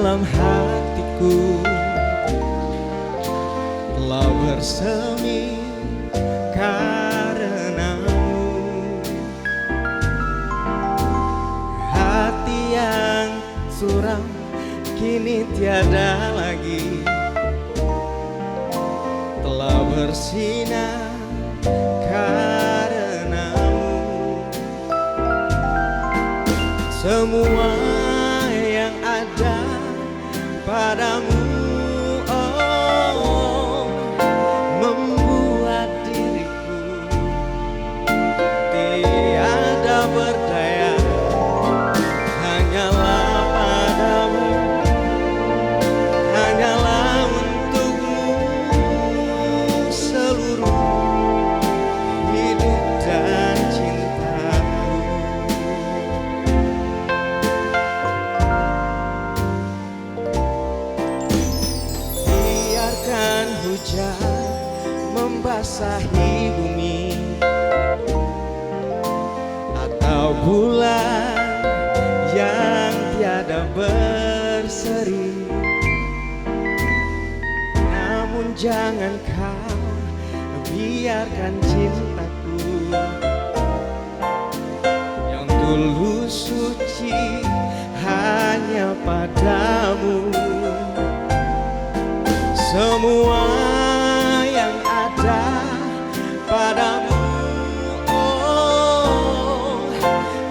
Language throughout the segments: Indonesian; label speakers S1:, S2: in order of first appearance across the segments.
S1: dalam hatiku telah bersemi karenamu. Hati yang suram kini tiada lagi, telah bersinar karenamu. Semua yang ada padamu, oh, membuat diriku tiada berdaya. Hanyalah padamu, hanyalah untukmu seluruh hidup dan cintaku. Biarkan hujan membasahi bumi atau bulan yang tiada berseri, namun jangan kau biarkan cintaku yang tulus suci hanya padamu. Semua yang ada padamu, oh,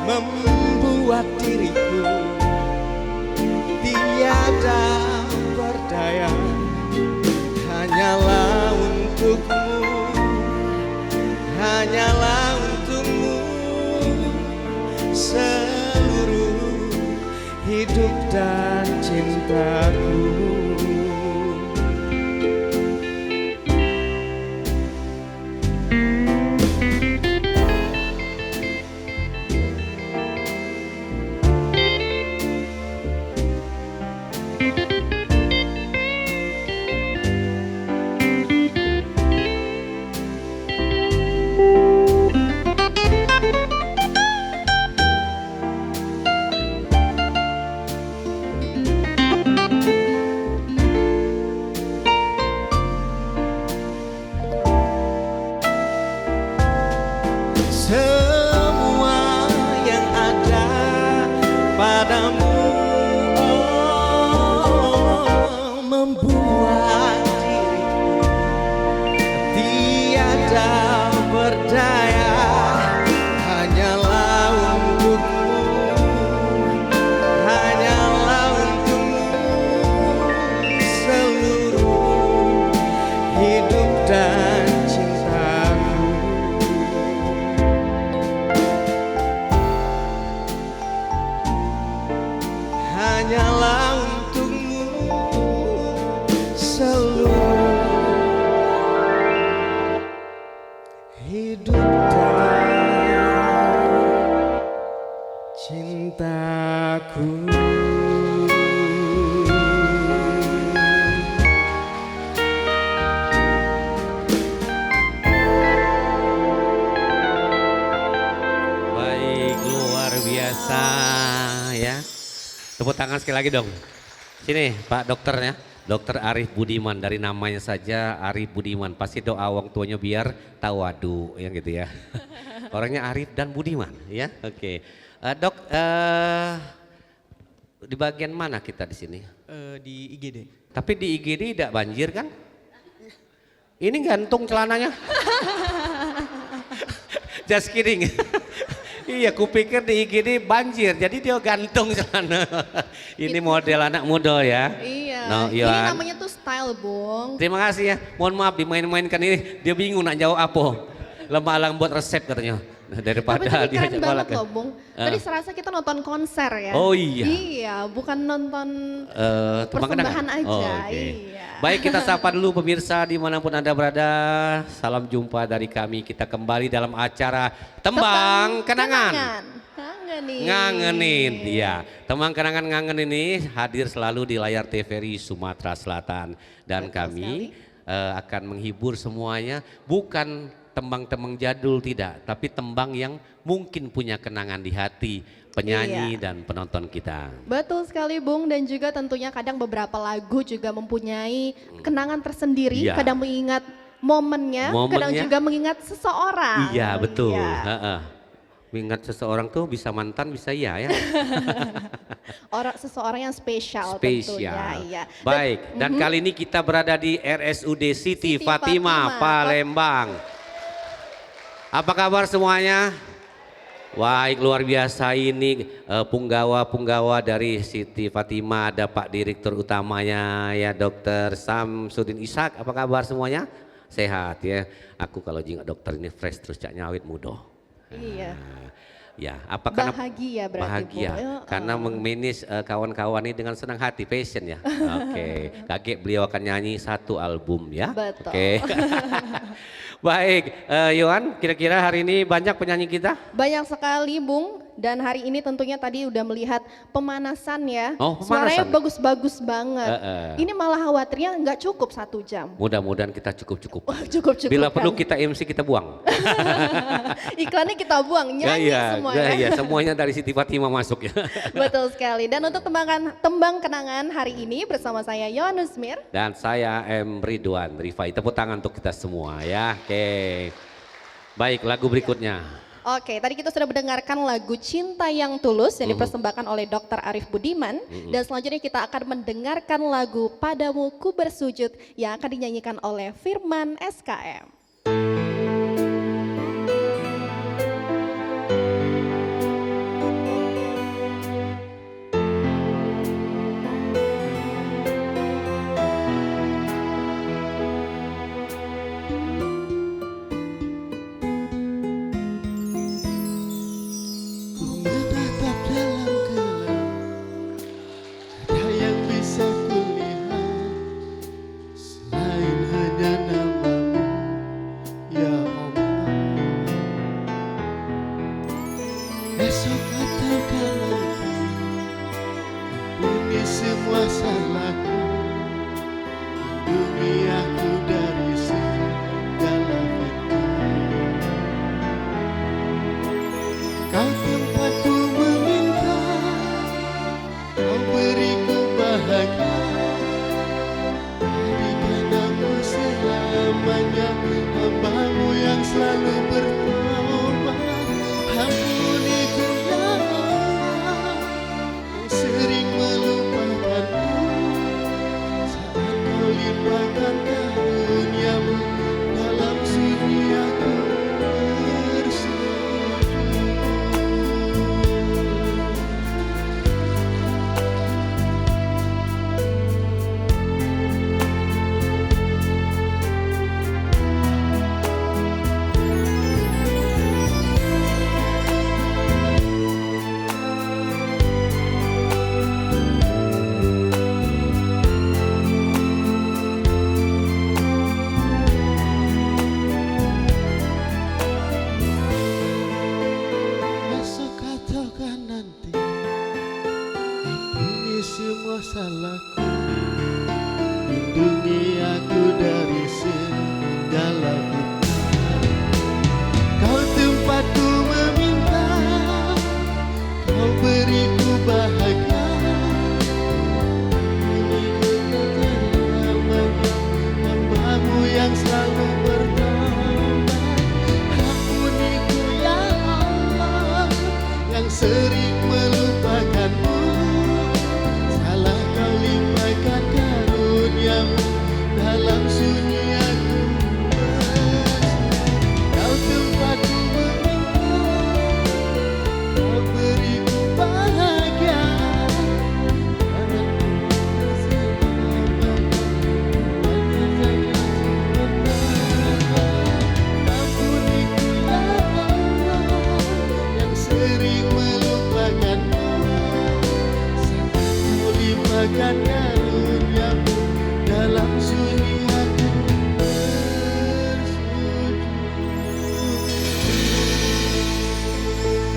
S1: membuat diriku tiada berdaya. Hanyalah untukmu, hanyalah untukmu seluruh hidup dan cintaku. Semua yang ada padamu, oh, membuat diriku tiada berdaya. Hanyalah untukmu, hanyalah untukmu seluruh hidup dan cintaku. Hanyalah untukmu seluruh hidup dan cintaku.
S2: Baik, luar biasa ya. Tepuk tangan sekali lagi dong. Sini Pak dokternya, Dokter Arif Budiman, dari namanya saja Arif Budiman. Pasti doa orang tuanya biar tawadu ya gitu ya. Orangnya Arif dan Budiman ya. Oke. Dok, di bagian mana kita di sini?
S1: Di IGD.
S2: Tapi di IGD tidak banjir kan? Ini gantung celananya. Just kidding. Iya, kupikir di IGD banjir, jadi dia gantung celana. Ini model anak muda ya.
S3: Iya,
S2: No,
S3: ini
S2: Yohan.
S3: namanya tuh style, Bung.
S2: Terima kasih ya. Mohon maaf dimain-mainkan ini, dia bingung nak jawab apa. Lemah alang buat resep katanya. Daripada
S3: Tapi
S2: dia
S3: tadi keren banget loh, Bung. Tadi
S2: Ah.
S3: serasa kita nonton konser ya.
S2: Oh iya.
S3: Iya, bukan nonton
S2: Tembang
S3: persembahan
S2: kenangan?
S3: aja.
S2: Oh, oke.
S3: Iya.
S2: Baik, kita sapa dulu pemirsa dimanapun Anda berada. Salam jumpa dari kami. Kita kembali dalam acara Tembang Kenangan.
S3: Ngangenin.
S2: Ngangenin, iya. Tembang Kenangan Ngangen ini hadir selalu di layar TVRI Sumatera Selatan. Dan
S3: Betul
S2: kami akan menghibur semuanya, bukan tembang-tembang jadul tidak, tapi tembang yang mungkin punya kenangan di hati penyanyi
S3: Iya.
S2: dan penonton kita.
S3: Betul sekali Bung, dan juga tentunya kadang beberapa lagu juga mempunyai kenangan tersendiri,
S2: Iya.
S3: kadang mengingat momennya, kadang
S2: Momennya.
S3: juga mengingat seseorang.
S2: Iya betul.
S3: Iya.
S2: Heeh. Mengingat seseorang tuh bisa mantan bisa iya ya.
S3: Seseorang yang spesial, tentunya.
S2: Spesial.
S3: Iya.
S2: Baik, dan kali ini kita berada di RSUD Siti
S3: Siti
S2: Fatimah,
S3: Fatimah.
S2: Palembang. Apa kabar semuanya? Baik, luar biasa ini punggawa-punggawa dari Siti Fatimah, ada Pak Direktur utamanya ya Dr. Samsudin Ishak. Apa kabar semuanya? Sehat ya. Aku kalau jingak dokter ini fresh terus cak nyawit muda.
S3: Iya.
S2: Ya, apa karena
S3: Bahagia berarti
S2: bahagia
S3: Bung. Ya,
S2: karena memanage kawan-kawan ini dengan senang hati, passion ya. Oke, kaget beliau akan nyanyi satu album ya.
S3: Betul.
S2: Oke. Baik, Yohan, kira-kira hari ini banyak penyanyi kita?
S3: Banyak sekali Bung, dan hari ini tentunya tadi udah melihat pemanasan ya.
S2: Oh,
S3: Suaranya
S2: pemanasan.
S3: bagus-bagus banget. Ini malah khawatirnya nggak cukup 1 jam.
S2: Mudah-mudahan kita cukup-cukup.
S3: Cukup-cukup.
S2: Bila perlu
S3: kan?
S2: kita MC kita buang.
S3: Iklannya kita buang, nyanyi semua ya.
S2: ya, semuanya dari Siti Fatimah masuk ya.
S3: Betul sekali. Dan untuk tembang kenangan hari ini bersama saya Yohanus Mir.
S2: Dan saya M. Ridwan Rifai. Tepuk tangan untuk kita semua ya. Oke. Baik, lagu berikutnya.
S3: Oke, tadi kita sudah mendengarkan lagu Cinta Yang Tulus yang dipersembahkan oleh Dr. Arif Budiman. Dan selanjutnya kita akan mendengarkan lagu Padamu Ku Bersujud yang akan dinyanyikan oleh Firman SKM.
S1: Menatap dalam gelap, ada yang bisa kulihat selain hanya namamu, ya Allah. Esok atau nanti, ampuni semua salahku, lindungi aku dari segala fitnah. Kau tempatku meminta, kau beriku bahagia. Jadikan aku selamanya hambamu yang selalu bertobat. Ampuniku ya Allah, yang sering melupakanku. Saat kau limpahkan karuniamu, dalam sunyi aku bersujud. Besok ataukah nanti, ampuni semua salahku, lindungi aku dari segala fitnah. Kau tempatku meminta, kau beriku bahagia. Ampuniku selamanya hambamu yang selalu bertobat. Ampuniku ya Allah, yang sering melupakanmu. Salah kau limpahkan karuniamu, dalam sunyi aku bersujud. Kau tempatku meminta, kau beriku bahagia. Ampuniku ya Allah, yang sering melupakanmu. Saat kau limpahkan karuniamu, dalam sunyi aku bersujud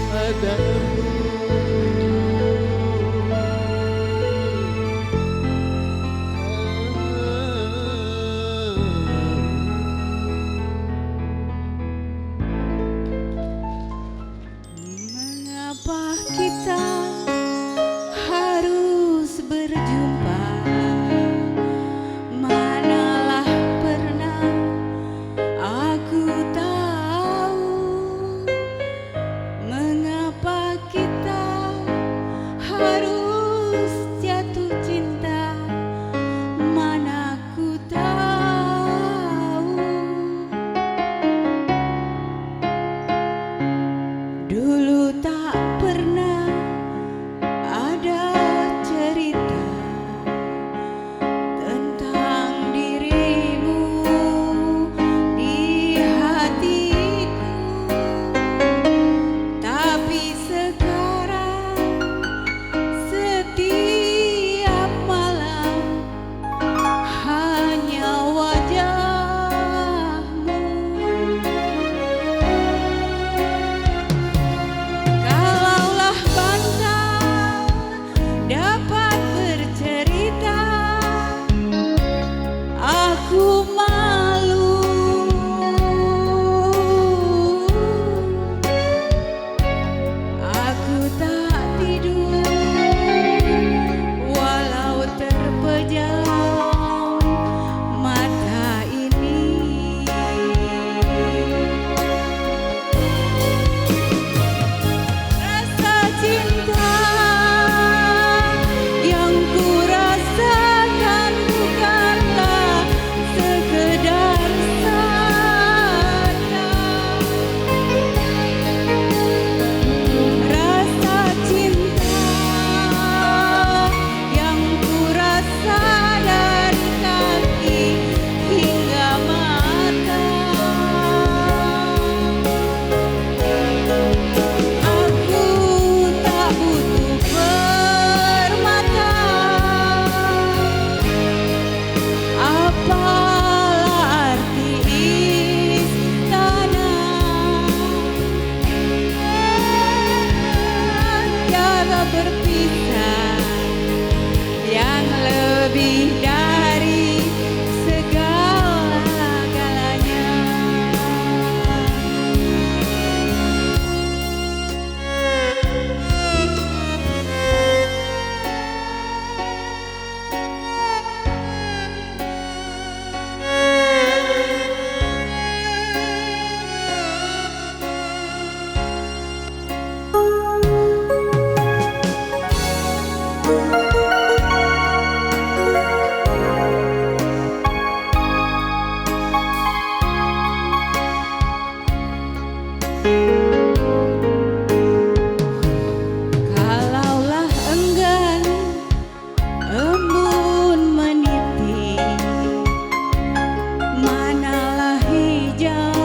S1: padamu.
S4: Mengapa kita lebih dari segala-galanya. Kalaulah enggan embun meniti, manalah hijau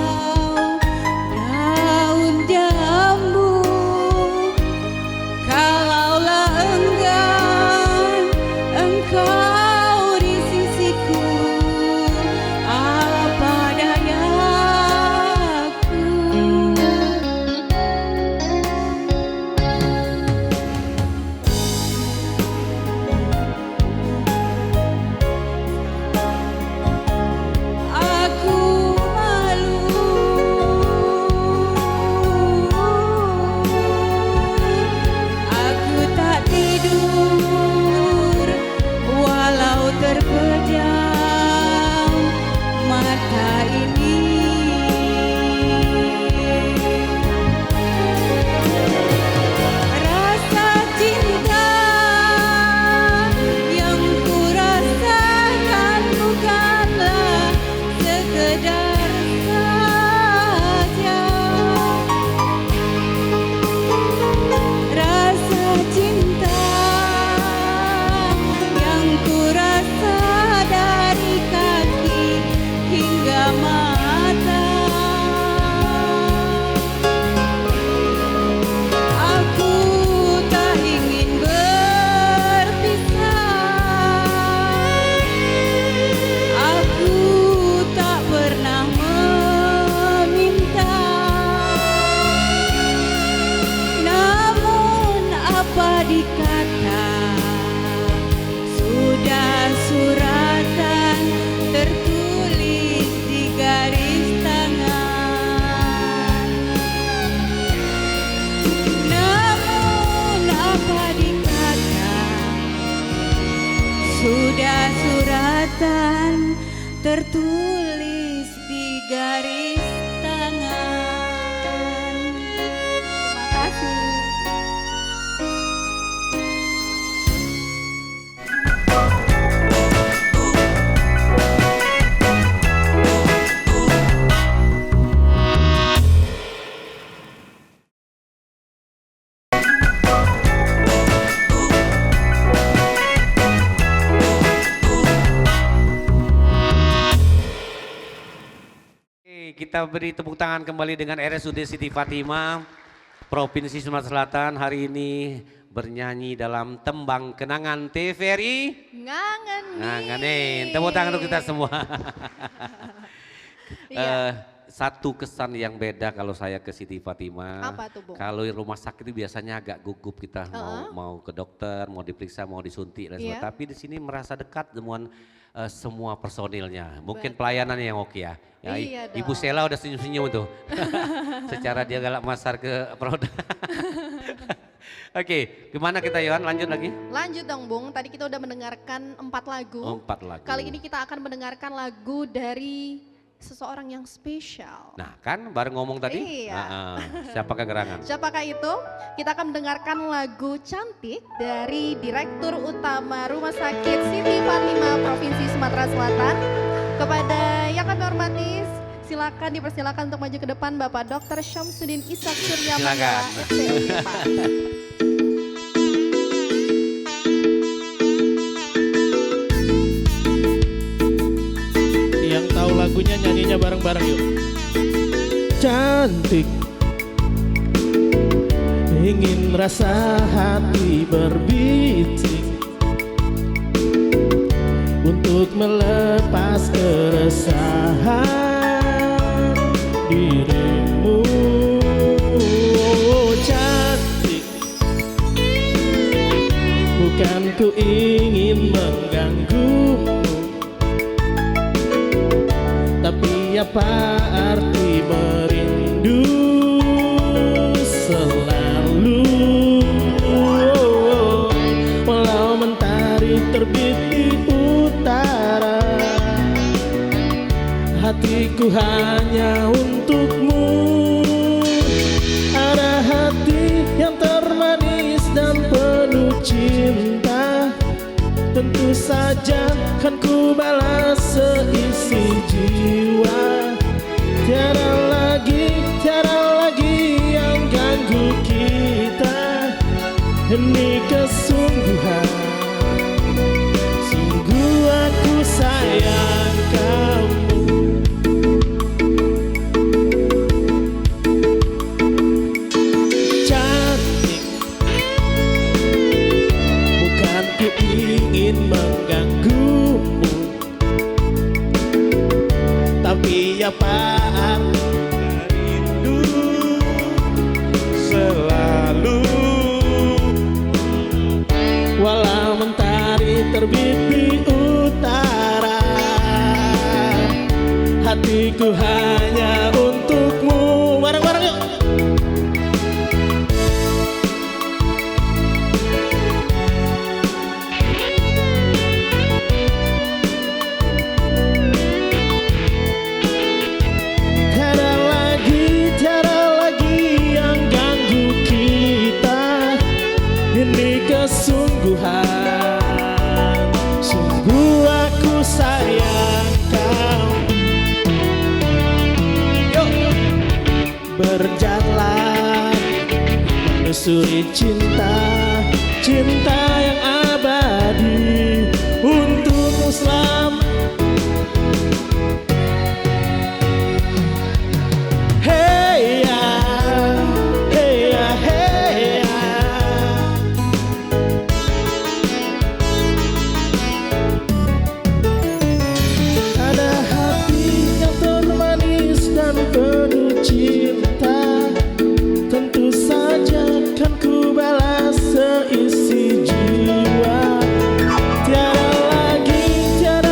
S4: daun jambu. Kalaulah enggan engkau di sisiku, apa dayaku. Aku malu, aku tak tidur walau terpejam mata ini. Rasa cinta yang kurasakan bukanlah sekedar saja. Rasa cinta yang kurasa dari kaki hingga mata. Aku tak ingin berpisah, aku tak pernah meminta. Namun apa dikata, sudah suratan tertulis di garis tangan. Namun apa dikata, sudah suratan tertulis di garis tangan. Terima kasih.
S2: Kita beri tepuk tangan kembali dengan RSUD Siti Fatimah, Provinsi Sumatera Selatan hari ini bernyanyi dalam tembang kenangan TVRI. Ngangenin. Tepuk tangan untuk kita semua.
S3: Iya.
S2: Satu kesan yang beda kalau saya ke Siti Fatimah.
S3: Apa tuh, Bung?
S2: Kalau di rumah sakit itu biasanya agak gugup kita mau ke dokter, mau diperiksa, mau disuntik dan sebagainya.
S3: Iya.
S2: Tapi di sini merasa dekat dengan semua personilnya. Mungkin pelayanan yang oke ya. Ya,
S3: Iya
S2: Ibu
S3: dong.
S2: Sela udah senyum-senyum tuh. Secara dia galak masar ke Proda. Oke, gimana kita Yohan? Lanjut lagi?
S3: Lanjut dong Bung, tadi kita udah mendengarkan 4 lagu.
S2: 4 lagu.
S3: Kali ini kita akan mendengarkan lagu dari seseorang yang spesial.
S2: Nah kan baru ngomong tadi.
S3: Iya.
S2: Siapakah gerangan?
S3: Siapakah itu? Kita akan mendengarkan lagu Cantik dari Direktur Utama Rumah Sakit Siti Fatimah Provinsi Sumatera Selatan. Kepada yang kami hormati, silakan dipersilakan untuk maju ke depan Bapak Dr. Syamsuddin Ishak Surya Mangala,
S2: Silakan.
S3: SPOD, Pak.
S1: Yang tahu lagunya nyanyinya bareng-bareng yuk. Cantik, ingin rasa hati berbisik untuk melepas keresahan dirimu. Oh, cantik, bukan ku ingin mengganggu, apa arti merindu selalu. Walau mentari terbit di utara, hatiku hanya untukmu. Ada hati yang termanis dan penuh cinta, tentu saja kan ku balas seisi jiwa. Tiada lagi yang ganggu kita. Ini kesungguhan, sungguh aku sayang kamu. Cantik, bukan ku ingin mengganggumu, tapi apaan rindu selalu. Walau mentari terbit di utara, hatiku hanya untukmu. Bareng-bareng yuk. Tiada lagi yang ganggu kita. Ini kesungguhan, sungguh aku sayang kamu. Yuk, berjalan menyusuri cinta, cinta yang abadi untukmu selama. Hey ya, hey ya, hey ya. Ada hati yang termanis dan penuh cinta, tentu saja kan ku balas seisi jiwa. Tiada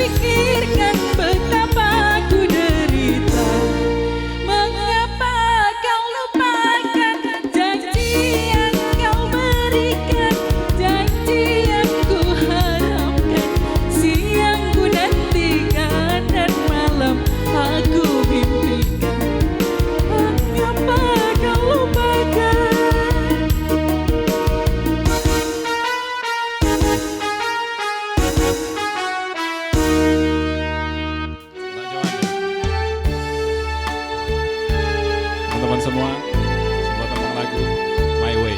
S4: pikirkan betapa ku derita. Mengapa kau lupakan janji yang kau berikan, janji yang ku harapkan, siang ku nantikan dan malam aku mimpikan. Mengapa kau lupakan?
S5: Teman-teman semua, sebuah tembang lagu My Way.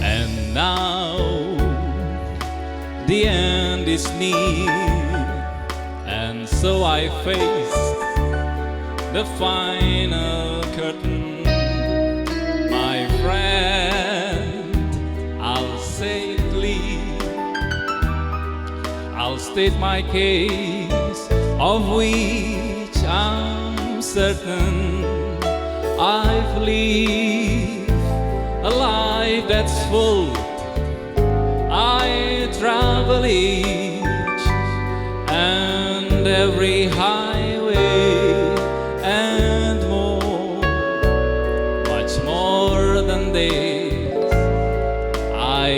S5: And now the end is near, and so I face the final curtain. My friend, I'll say it clear, I'll state my case, of which I'm certain. I've lived a life that's full, I travel each and every highway and more, much more than this. I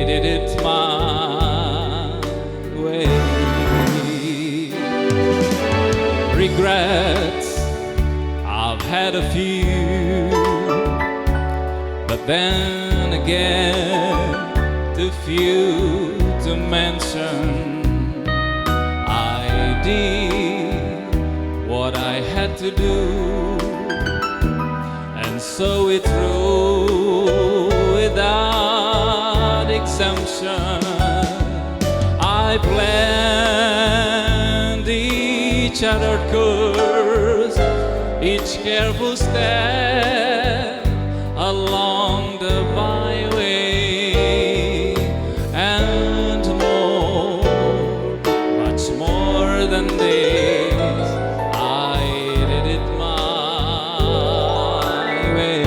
S5: did it my way. Regrets, I've had a few, but then again, too few to mention. I did what I had to do, and so it through without exemption. I planned each other course, each careful step along the byway, and more, much more than this, I did it my way.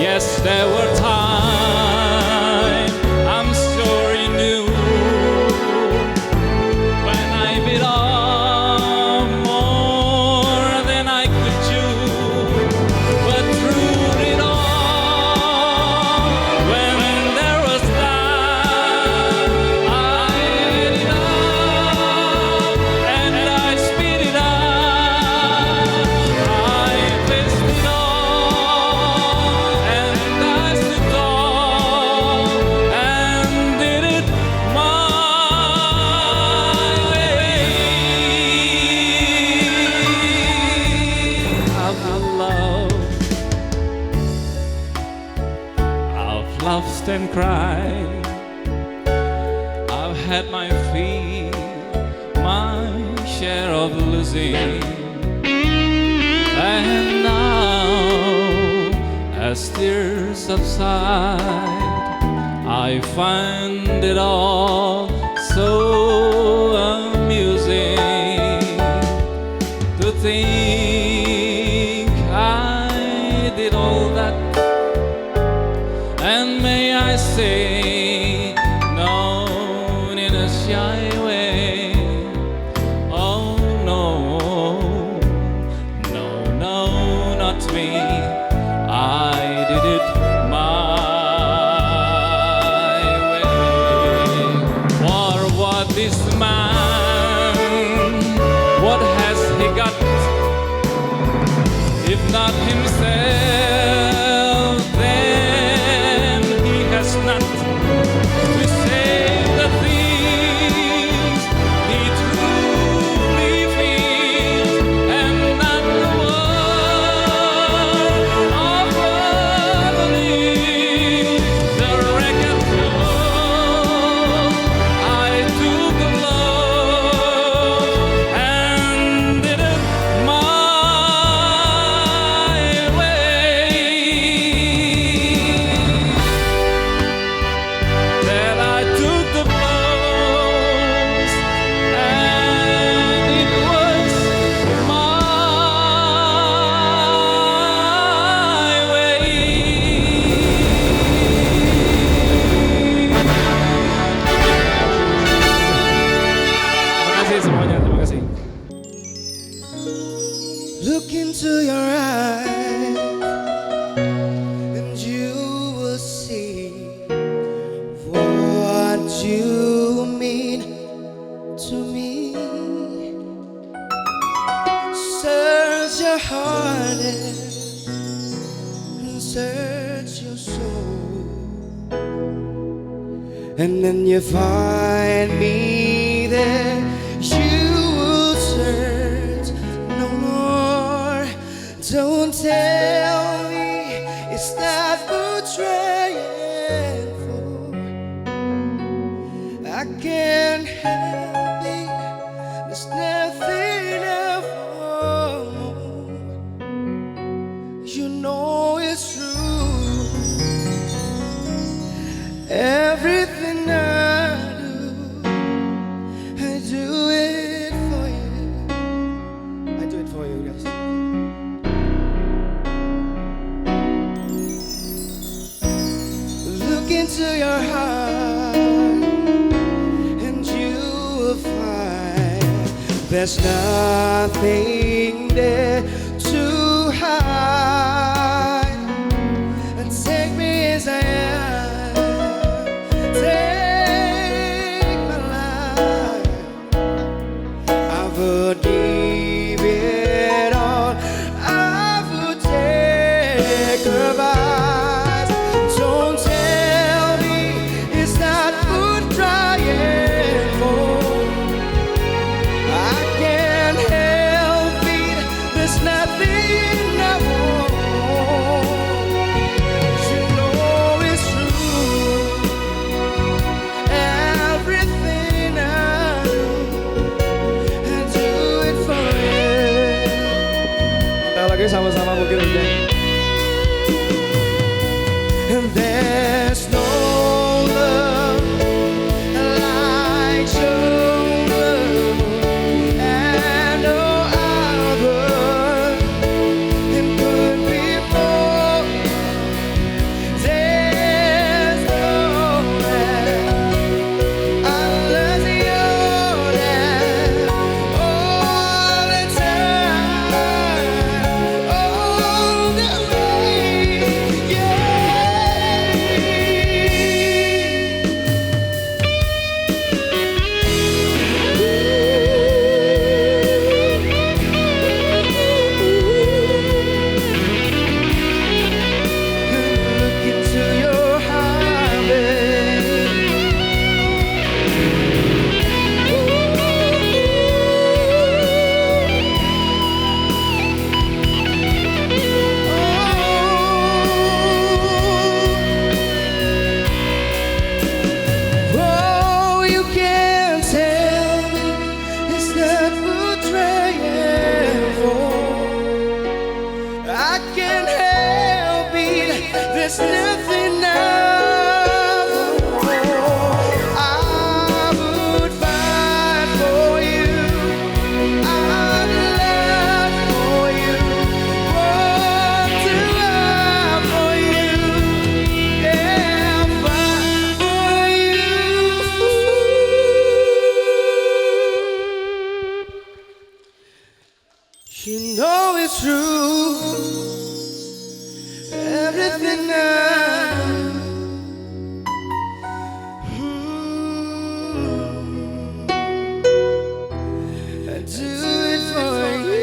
S5: Yes, there were times, I'm sure you knew, when I bit off more than I could chew. But through it all, when there was time, I ate it up and I spit it out. I faced it all and I stood tall and did it my way. I've laughed and cried. I've had my fee, my share of losing. And now, as tears subside, I find it all so amusing to think I did all that. And may I say, no, in a shy way, oh no, no, no, not me. I did it my way. For what this man, what has he got, if not himself? Then he has not.
S1: and then you find me there, you will search no more. Don't tell me it's not betrayal, for I can't help it, there's nothing else. You know it's true, everything I do it for you. I do it for you, guys. Look into your heart and you will find there's nothing there to hide. And take me as I am, take my life. I would give it all, I would take a bite. Don't tell me it's not worth trying for. I can't help it, there's nothing I want. You know it's true, everything I do it for you. Kita lagi sama-sama mungkin udah. And there's no love like your love, and no other and could be more. There's no man unless you're there all the time, all the way, yeah. Look into your heart, babe. Oh, you can't tell me it's not betrayal, for I can't help it, there's nothing I want. I would fight for you, I'd love for you, want to love for you, yeah, fight for you. You know it's true, everything I do it for you.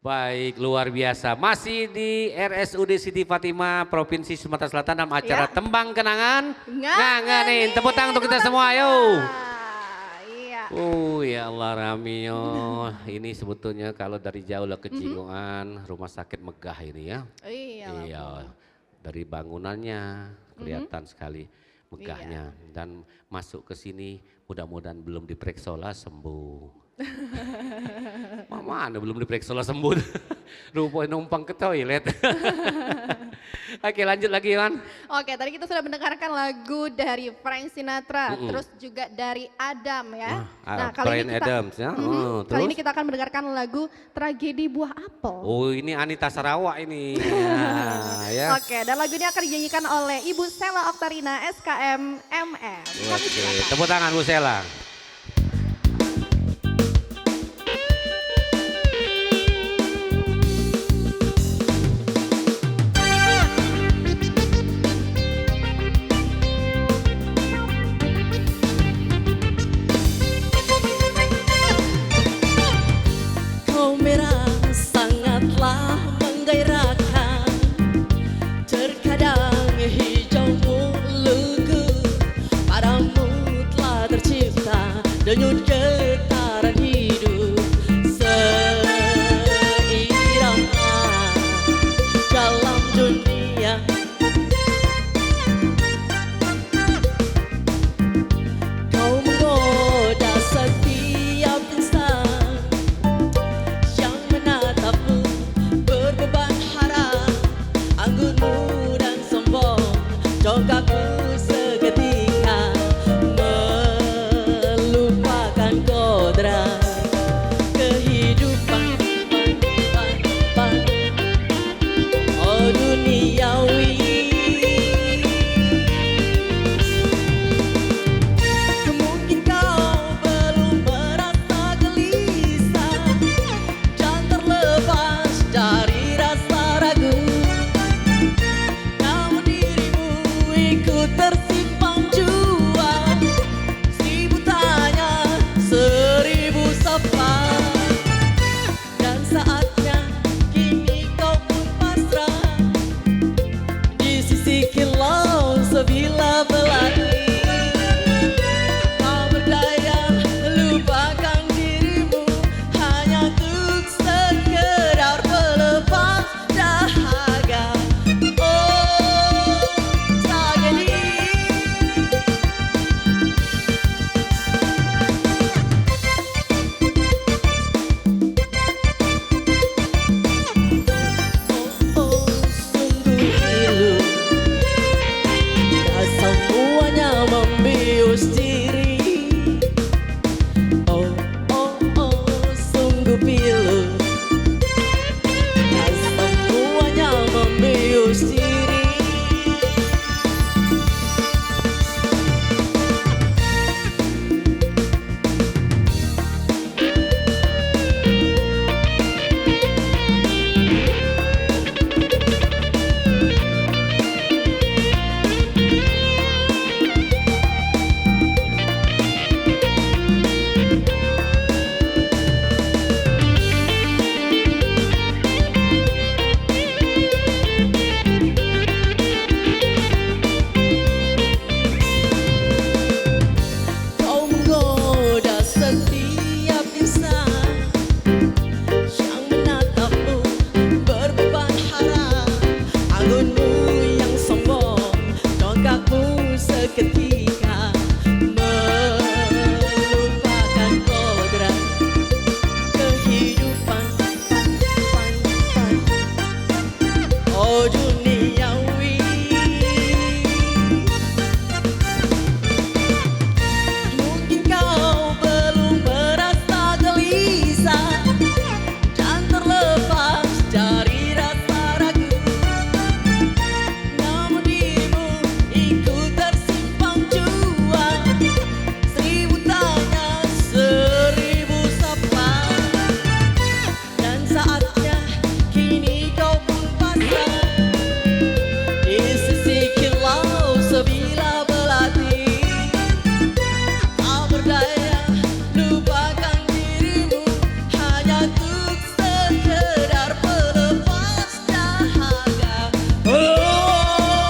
S2: Baik, luar biasa. Masih di RSUD Siti Fatimah, Provinsi Sumatera Selatan dalam acara
S3: Ya.
S2: Tembang Kenangan.
S3: Ngangenin.
S2: Tepuk tangan untuk kita semua, ayo.
S3: Iya.
S2: Ya Allah Ramio, ini sebetulnya kalau dari jauh lah kecinguan, rumah sakit megah ini ya.
S3: Iya.
S2: Iya, dari bangunannya kelihatan sekali megahnya. Dan masuk ke sini mudah-mudahan belum diperiksa lah sembuh. Mana belum diperiksa lah sembuh. Rupanya numpang ke toilet. Oke, lanjut lagi Iwan.
S3: Oke, tadi kita sudah mendengarkan lagu dari Frank Sinatra, terus juga dari Adam ya.
S2: Bryan Adams ya.
S3: Kali ini
S2: Terus?
S3: kita akan mendengarkan lagu Tragedi Buah Apel.
S2: Oh, ini Anita Sarawak ini. Ya.
S3: Oke, dan lagu ini akan dinyanyikan oleh Ibu Sela Oktarina SKM MS. Kami
S2: Oke,
S3: silakan.
S2: tepuk tangan Bu Sela.
S6: denyut getaran hidup seirama dalam dunia. Kau menggoda setiap insan yang menatapmu berbeban harap, anggunmu dan sombong, dongkakmu seketika melupakan kodrat kehidupan. Oh duniawi, mungkin kau belum merasa gelisah dan terlepas dari rasa ragu, namun dirimu ikut tersimpang jua. Seribu tanya, seribu sapa, dan saatnya kini kau pun pasrah di sisi kilau sebila belati. Tak berdaya lupakan dirimu hanya untuk sekedar pelepas dahaga. Oh tragedi. Oh sungguh pilu, tak semuanya membius diri. Oh sungguh pilu, tak semuanya membius diri. Kau menggoda setiap insan yang menatapmu berbeban harap, anggunmu yang sombong, dongkakmu seketika melupakan kodrat kehidupan. Oh duniawi, mungkin kau belum merasa gelisah dan terlepas dari rasa ragu, namun dirimu ikut tersimpang jua. Seribu tanya, seribu sapa, dan saatnya kini kau pun pasrah di sisi kilau sebila belati. Tak berdaya lupakan dirimu hanya untuk sekedar pelepas dahaga. Oh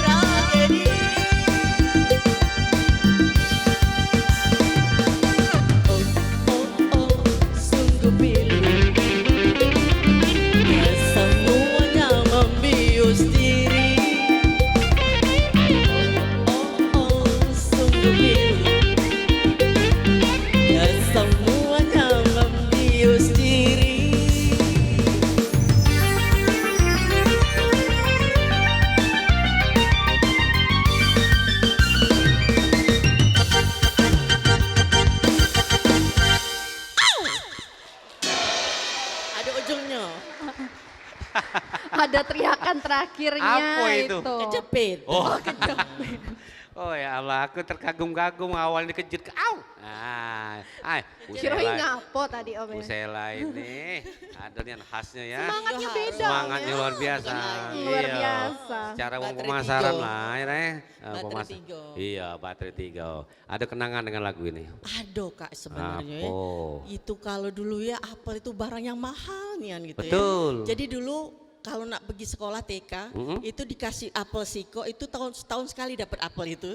S6: tragedi. Oh sungguh pilu, tak semuanya membius diri. Oh sungguh pilu, tak semuanya membius diri. Ada ujungnya.
S3: Ada teriakan terakhirnya
S2: Apa itu?
S6: Kejepit.
S2: Oh, oh ya Allah, aku terkagum-kagum awal dikejut. Au!
S3: Kirain ngapo tadi Om ya.
S2: Pusela ini adanya khasnya ya.
S3: Semangatnya beda.
S2: Semangatnya
S3: Om ya.
S2: luar biasa.
S3: Luar
S2: Iya.
S3: biasa.
S2: Cara
S6: Baterai
S2: pemasaran
S6: tiga.
S2: lah ya.
S6: Baterai tiga.
S2: Iya, baterai 3. Ada kenangan dengan lagu ini.
S6: Aduh Kak sebenarnya ya.
S2: Apa?
S6: Itu kalau dulu ya apel itu barang yang mahal nih gitu
S2: Betul.
S6: ya. Jadi dulu kalau nak pergi sekolah TK itu dikasih apel siko itu setahun sekali dapat apel itu.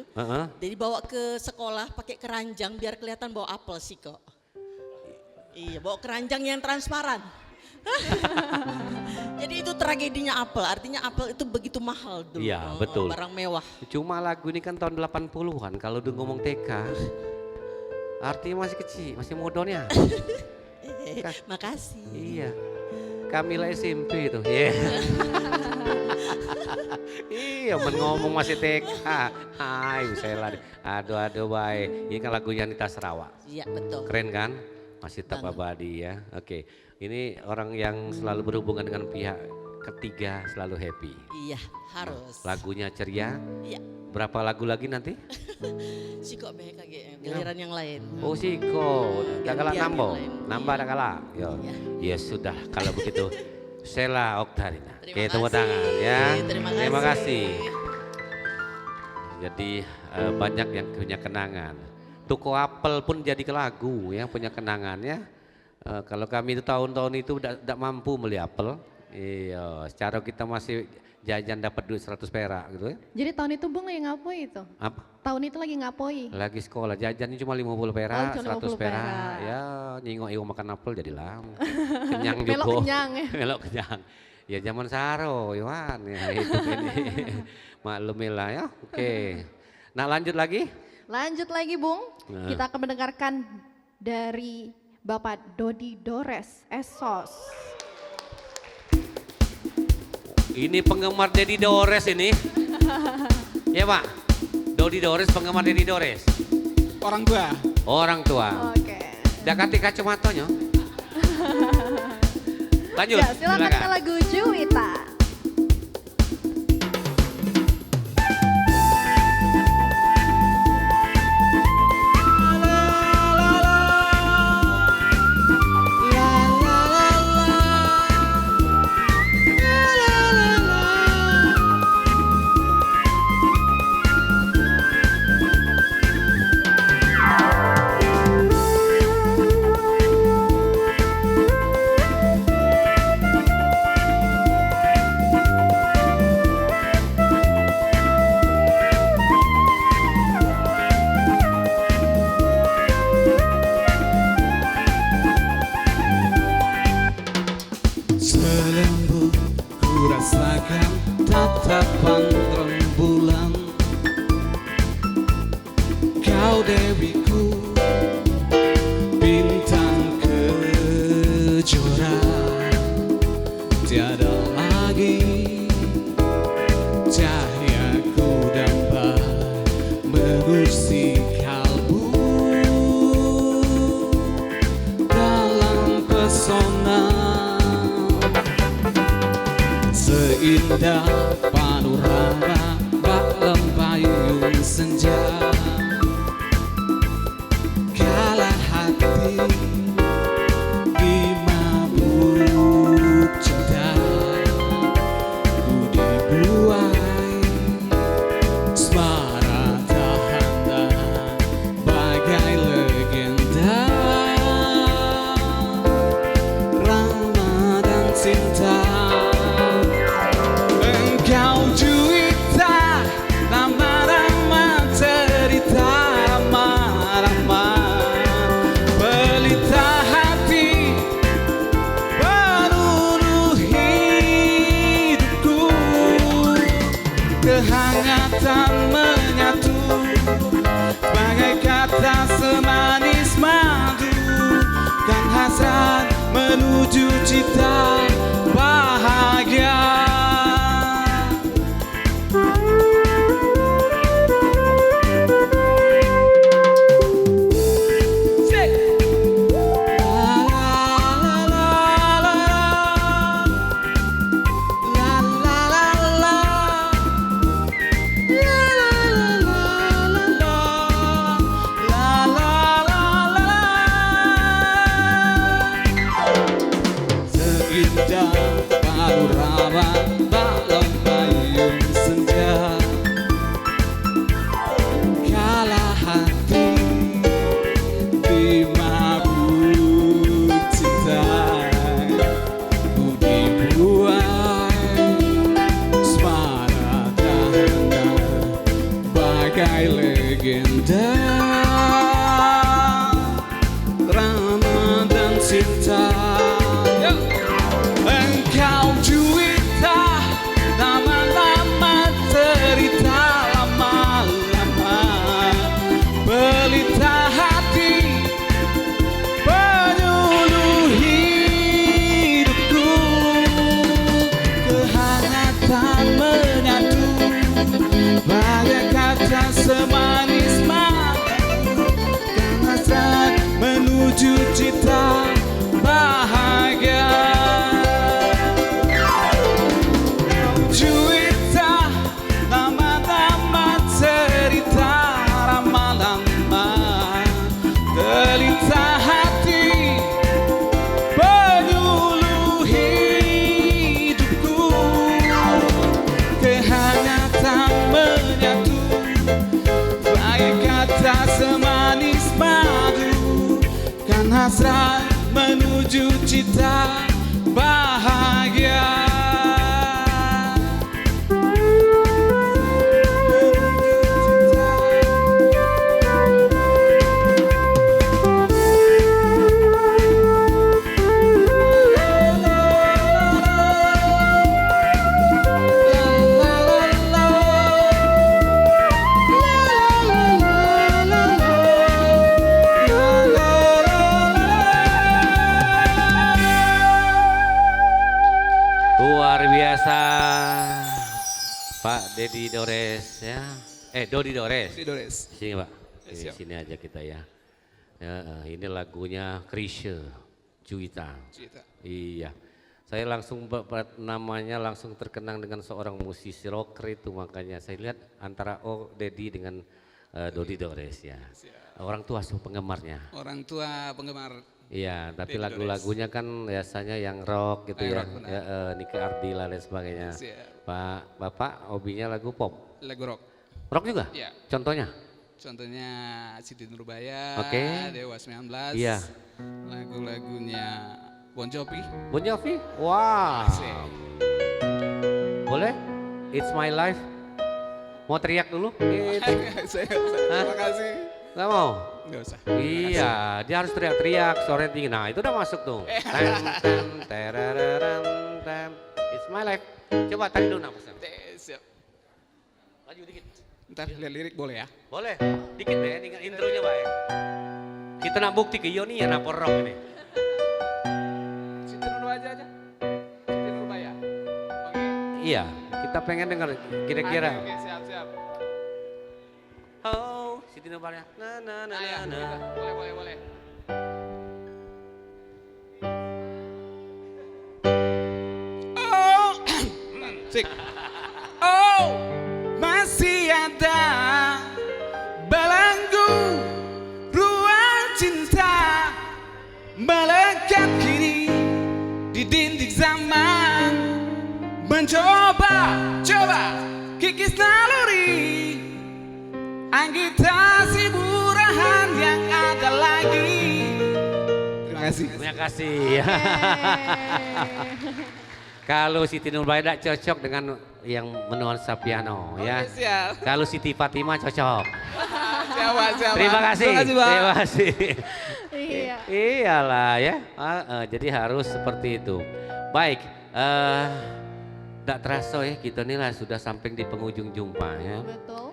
S6: Jadi bawa ke sekolah pakai keranjang biar kelihatan bawa apel siko. Iya, bawa keranjang yang transparan. Jadi itu tragedinya apel, artinya apel itu begitu mahal dulu.
S2: Iya, betul.
S6: Barang mewah.
S2: Cuma lagu ini kan tahun 80-an, kalau udah ngomong TK, artinya masih kecil, masih modonnya.
S6: Makasih.
S2: Iya, Kamila SMP tuh. Yeah. Iya, ngomong masih TK. Hai, Sela. Aduh, baik. Ini kan lagunya Anita Sarawak.
S6: Iya, betul.
S2: Keren kan? Masih tetap abadi ya. Oke, ini orang yang selalu berhubungan dengan pihak ketiga selalu happy.
S6: Iya, harus.
S2: Lagunya ceria.
S6: Iya.
S2: Berapa lagu lagi nanti?
S6: Siko BKG, giliran yang lain.
S2: Oh siko, dah galak
S6: Gantian
S2: nambah,
S6: yang lain.
S2: nambah
S6: Iya.
S2: dah galak. Yo,
S6: Iya.
S2: ya sudah kalau begitu. Sela Oktarina.
S6: Terima
S2: Oke, tepuk
S6: kasih.
S2: tangan ya.
S6: Terima
S2: kasih. Jadi banyak yang punya kenangan. Toko apel pun jadi ke lagu ya, punya kenangan ya. Kalau kami itu tahun-tahun itu tidak mampu beli apel. Iya, secara kita masih jajan dapat duit 100 perak gitu ya.
S3: Jadi tahun itu Bung lagi ngapoi itu?
S2: Apa?
S3: Tahun itu lagi ngapoi?
S2: Lagi sekolah jajannya cuma 50 perak,
S3: cuma
S2: 100
S3: 50
S2: perak.
S3: perak.
S2: Ya nyingok iwo makan apel jadi lama. Kenyang juga.
S3: Melok kenyang ya.
S2: Melok kenyang. Ya zaman Saro, Yohan ya hidup ini. Maklumilah ya. Oke. Nah lanjut lagi.
S3: Lanjut lagi Bung,
S2: Nah.
S3: kita akan mendengarkan dari Bapak Dodi Dores, Esos.
S2: Ini penggemar Dedi Dores ini. Ya Pak, Dodi Dores penggemar Dedi Dores.
S1: Orang tua.
S2: Orang tua.
S3: Oke.
S2: Jakati kacamatanya. Lanjut.
S3: Ya, silakan ke lagu Juwita.
S1: Selembut ku rasakan tatapan rembulan. Kau dewiku, bintang kejora. Tiada lagi cahayaku dapat mengusik kalbu dalam pesona. Seindah panorama bak lembayung senja. Kala hati dimabuk cinta, ku dibuai asmara tahanan bagai legenda. Ramadan cinta. Engkau Juwita, nama-nama cerita marah-marah, pelita hati peluru hidupku. Kehangatan menyatu bagai kata semanis madu, kan hasrat menuju cita bahagia. La la
S5: Derita hati penyuluh hidupku, kehangatan menyatu, baik kata semanis madu, kan hasrat menuju cita bahagia.
S2: Luar biasa Pak Dedi Dores ya. Dodi Dores.
S1: Di Dores.
S2: Sini Pak.
S1: Ya,
S2: Di
S1: siap.
S2: sini aja kita ya. Ini lagunya Krisye Juwita.
S1: Cita.
S2: Iya. Saya langsung namanya langsung terkenang dengan seorang musisi rocker itu, makanya saya lihat antara Dedi dengan Dodi Dores ya. Orang tua penggemarnya.
S1: Orang tua penggemar.
S2: Iya, tapi
S1: Dedi
S2: lagu-lagunya kan biasanya yang rock gitu ya.
S1: Rock, benar.
S2: Ya, Nike Ardila dan sebagainya.
S1: Siap.
S2: Bapak hobinya lagu pop.
S1: Lagu rock.
S2: Rock juga?
S1: Iya.
S2: Contohnya?
S1: Contohnya Siti Nurbaya,
S2: Oke.
S1: Dewa 19.
S2: Iya.
S1: Lagu-lagunya Bon Jovi.
S2: Bon Jovi? Wah.
S1: Asik.
S2: Boleh? It's my life. Mau teriak dulu?
S1: Terima kasih.
S2: Gak mau?
S1: Enggak usah.
S2: Iya, dia harus teriak-teriak, suaranya tinggi. Nah itu udah masuk tuh. Ten, ten, terereren, ten. It's my life. Coba tadi dulu napasnya.
S1: Siap.
S2: Laju dikit.
S1: Ntar lihat lirik boleh ya?
S2: Boleh, dikit deh, tinggal intronya baik. Kita nak bukti ke Yoni ya napor rock ini.
S1: Siti Nurbaya aja. Siti Nurbaya. Oke.
S2: Iya, kita pengen dengar kira-kira.
S1: Oke, siap.
S2: Oh, Siti Nurbaya. Na na na
S1: Nah,
S2: na
S1: ya,
S2: na.
S1: boleh. Oh, sik. Oh, masih ada belenggu ruang cinta melekat kini di dinding zaman, mencoba kikis naluri agitasi burahan yang ada lagi. Terima kasih.
S2: Terima kasih. Kalau Siti Nurbaya tidak cocok dengan yang menuansa piano ya.
S1: Siap.
S2: Kalau Siti Fatimah cocok.
S1: Siapa.
S2: Terima kasih.
S1: Terima kasih, Pak.
S2: Terima kasih.
S3: Iya.
S2: Iyalah ya. Jadi harus seperti itu. Baik. Tidak terasa ya kita nih lah sudah sampai di penghujung jumpa ya.
S3: Betul.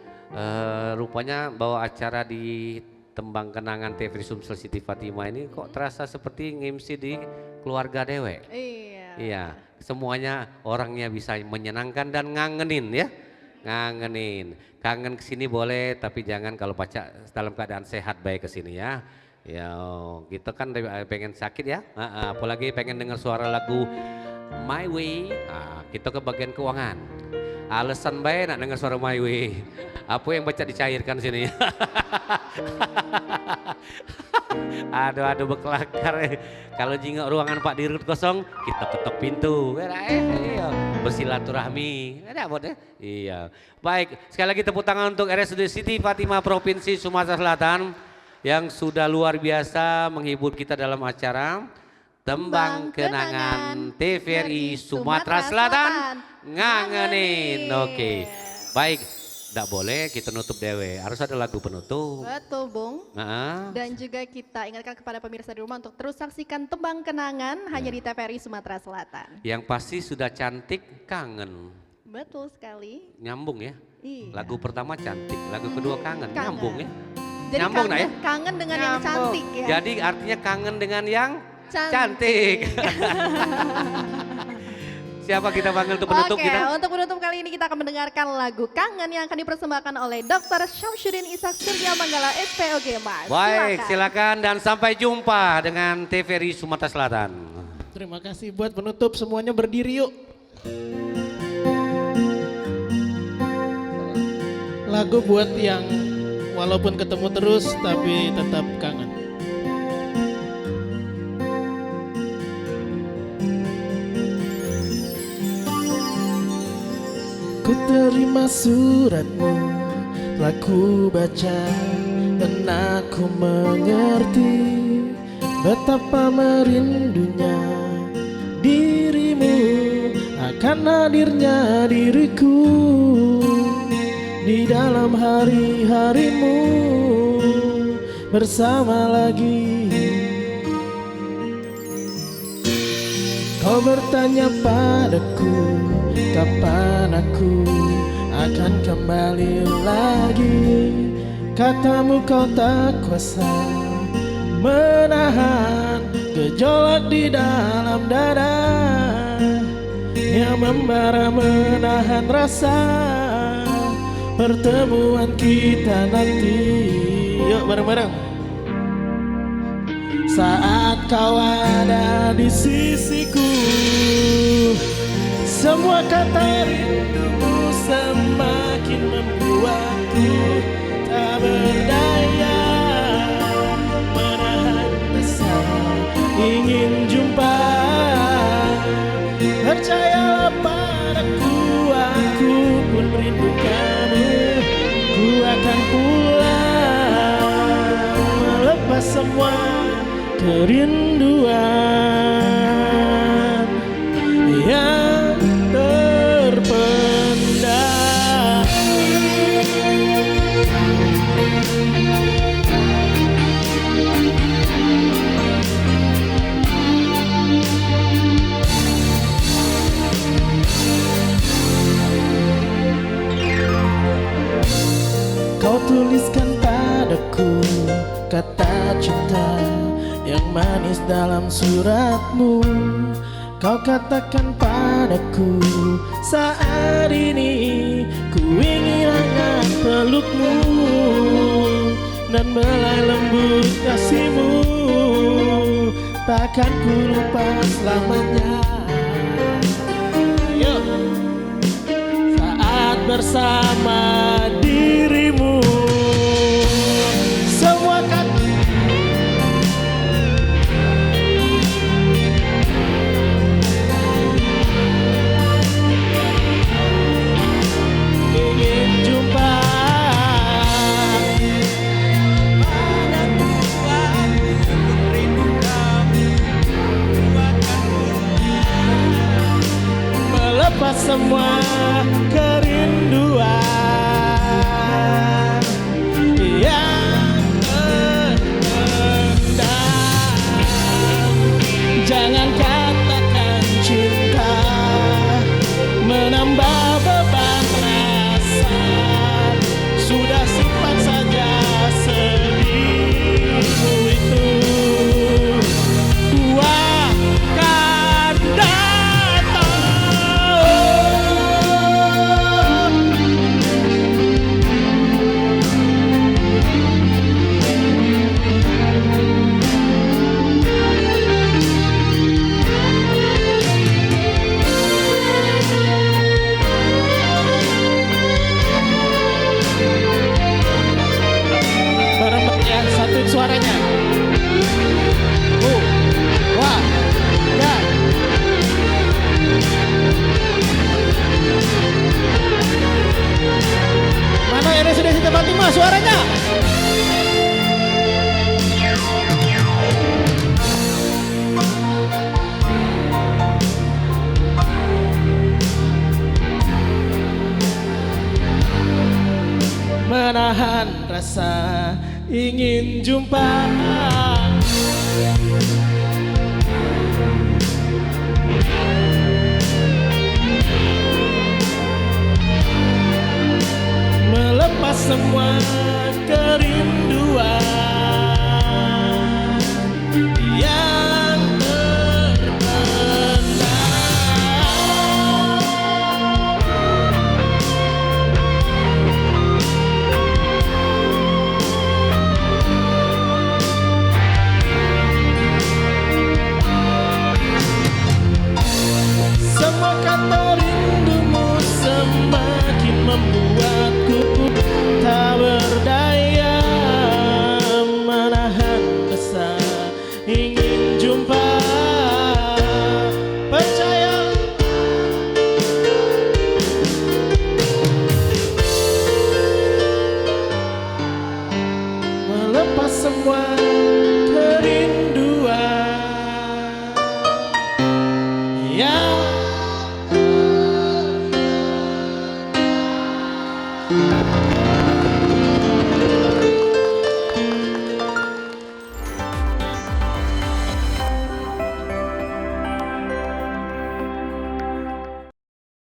S2: Rupanya bawa acara di Tembang Kenangan TVRI Sumsel Siti Fatimah ini kok terasa seperti nge-MC di keluarga dewek.
S3: Iya.
S2: Iya, semuanya orangnya bisa menyenangkan dan ngangenin ya. Ngangenin. Kangen kesini boleh tapi jangan kalau baca dalam keadaan sehat baik kesini ya. Ya, kita kan pengen sakit ya. Apalagi pengen dengar suara lagu My Way. Kita ke bagian keuangan. Alasan baik nak dengar suara My Way. Apa yang baca dicairkan sini? Aduh berkelakar. Kalau jingga ruangan Pak Dirut kosong, kita ketok pintu. Iya. Bersilaturahmi. Ada apa deh? Iya. Baik, sekali lagi tepuk tangan untuk RSUD Siti Fatimah Provinsi Sumatera Selatan yang sudah luar biasa menghibur kita dalam acara Tembang Kenangan TVRI Sumatera Selatan ngangenin. Oke. Baik. Tidak boleh kita nutup dewe, harus ada lagu penutup.
S3: Betul, Bung. Dan juga kita ingatkan kepada pemirsa di rumah untuk terus saksikan Tembang Kenangan hanya di TVRI Sumatera Selatan.
S2: Yang pasti sudah cantik kangen.
S3: Betul sekali.
S2: Nyambung ya.
S3: Iya.
S2: Lagu pertama cantik, lagu kedua kangen. Nyambung ya.
S3: Jadi
S2: nyambung
S3: kangen,
S2: ya.
S3: kangen dengan yang
S2: Nyambung.
S3: cantik ya.
S2: Jadi artinya kangen dengan yang cantik. Siapa kita panggil untuk penutup
S3: Oke,
S2: kita?
S3: untuk penutup kali ini kita akan mendengarkan lagu Kangen yang akan dipersembahkan oleh Dr. Syamsuddin Ishak Surya Manggala SPOG Mas.
S2: Baik, silakan dan sampai jumpa dengan TVRI Sumatera Selatan.
S7: Terima kasih buat penutup, semuanya berdiri yuk. Lagu buat yang walaupun ketemu terus tapi tetap kangen. terima suratmu, telah ku baca dan aku mengerti betapa merindunya dirimu, akan hadirnya diriku di dalam hari-harimu bersama lagi. Kau bertanya padaku, kapan aku akan kembali lagi. Katamu kau tak kuasa menahan gejolak di dalam dada yang membara menahan rasa pertemuan kita nanti. Yuk bareng-bareng. Saat kau ada di sisiku, semua kata rindumu semakin membuatku tak berdaya menahan rasa ingin jumpa. Percayalah padaku, aku pun rindu kamu. Ku akan pulang melepas semua kerinduan yang terpendam. Kau tuliskan padaku kata cinta yang manis dalam suratmu. Kau katakan padaku, saat ini ku ingin hangat pelukmu dan belai lembut kasihmu. Takkan ku lupa selamanya. Yo. Saat bersama dirimu, semua kata ingin jumpa. Padaku aku pun rindu kamu. Ku akan pulang melepas semua kerinduan yang terpendam. Jangan katakan cinta menambah beban rasa. Sudah simpan saja sedihmu itu. Ku akan datang. Bareng ya, satuin suaranya. Wah, ya. Mana RSUD Siti Fatimah suaranya? Menahan rasa ingin jumpa. Melepas semua kerinduan yang terpendam.
S3: Selamat